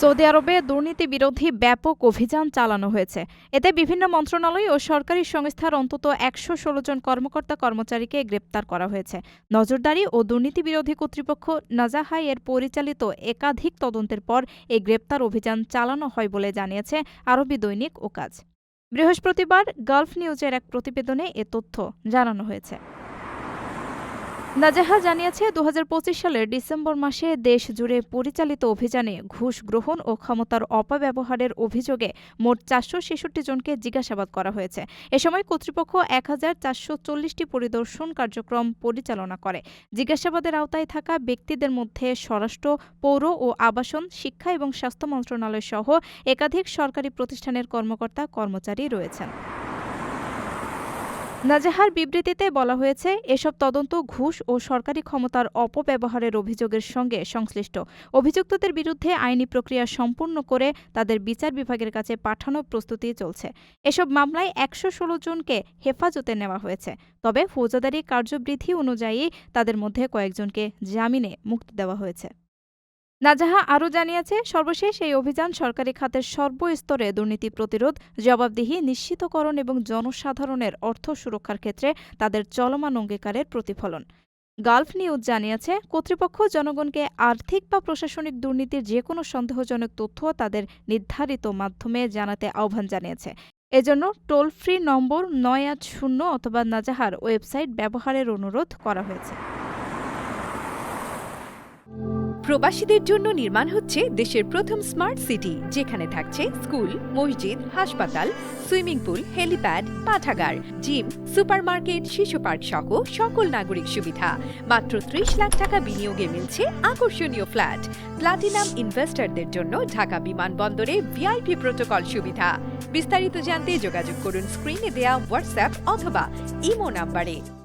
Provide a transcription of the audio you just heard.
Saudi আরবে দুর্নীতি বিরোধী ব্যাপক অভিযান চালানো হয়েছে। এতে বিভিন্ন মন্ত্রণালয় ও সরকারি সংস্থার অন্তত ১১৬ জন কর্মকর্তা-কর্মচারীকে গ্রেপ্তার করা হয়েছে। নজরদারি ও দুর্নীতি বিরোধী কর্তৃপক্ষ নাজাহাই এর পরিচালিত একাধিক তদন্তের পর এই গ্রেপ্তার অভিযান চালানো হয় বলে জানিয়েছে আরবি দৈনিক ওকাজ। বৃহস্পতিবার গালফ নিউজের এক প্রতিবেদনে এ তথ্য জানানো হয়েছে। নাজাহা জানিয়েছে ২০২৫ সালের ডিসেম্বর মাসে দেশ জুড়ে পরিচালিত অভিযানে ঘুষ গ্রহণ ও ক্ষমতার অপব্যবহারের অভিযোগে মোট ৪৬৬ জনকে জিজ্ঞাসাবাদ করা হয়েছে। এ সময় কর্তৃপক্ষ ১,৪৪০টি পরিদর্শন কার্যক্রম পরিচালনা করে। জিজ্ঞাসাবাদের আওতায় থাকা ব্যক্তিদের মধ্যে স্বরাষ্ট্র, পৌর ও আবাসন, শিক্ষা এবং স্বাস্থ্য মন্ত্রণালয় সহ একাধিক সরকারি প্রতিষ্ঠানের কর্মকর্তা-কর্মচারী রয়েছেন। নাজাহার বিবৃতিতে বলা হয়েছে, এসব তদন্ত ঘুষ ও সরকারি ক্ষমতার অপব্যবহারের অভিযোগের সঙ্গে সংশ্লিষ্ট। অভিযুক্তদের বিরুদ্ধে আইনি প্রক্রিয়া সম্পূর্ণ করে তাদের বিচার বিভাগের কাছে পাঠানোর প্রস্তুতি চলছে। এসব মামলায় ১১৬ জনকে হেফাজতে নেওয়া হয়েছে। তবে ফৌজদারি কার্যবিধি অনুযায়ী তাদের মধ্যে কয়েকজনকে জামিনে মুক্তি দেওয়া হয়েছে। নাজাহা আরও জানিয়েছে, সর্বশেষ এই অভিযান সরকারি খাতের সর্বস্তরে দুর্নীতি প্রতিরোধ, জবাবদিহি নিশ্চিতকরণ এবং জনসাধারণের অর্থ সুরক্ষার ক্ষেত্রে তাদের চলমান অঙ্গীকারের প্রতিফলন। গালফ নিউজ জানিয়েছে, কর্তৃপক্ষ জনগণকে আর্থিক বা প্রশাসনিক দুর্নীতির যেকোনো সন্দেহজনক তথ্য তাদের নির্ধারিত মাধ্যমে জানাতে আহ্বান জানিয়েছে। এজন্য টোল ফ্রি নম্বর ৯৮০ অথবা নাজাহার ওয়েবসাইট ব্যবহারের অনুরোধ করা হয়েছে। প্রবাসীদের জন্য নির্মাণ হচ্ছে দেশের প্রথম স্মার্ট সিটি, যেখানে থাকছে স্কুল, মসজিদ, হাসপাতাল, সুইমিং পুল, হেলিপ্যাড, পাঠাগার, জিম, সুপারমার্কেট, শিশু পার্ক সহ সকল নাগরিক সুবিধা। মাত্র ৩০ লাখ টাকা বিনিয়োগে মিলছে আকর্ষণীয় ফ্ল্যাট। প্লাটিনাম ইনভেস্টরদের জন্য ঢাকা বিমানবন্দরে ভিআইপি প্রোটোকল সুবিধা। বিস্তারিত জানতে যোগাযোগ করুন স্ক্রিনে দেয়া হোয়াটসঅ্যাপ অথবা ইমো নাম্বারে।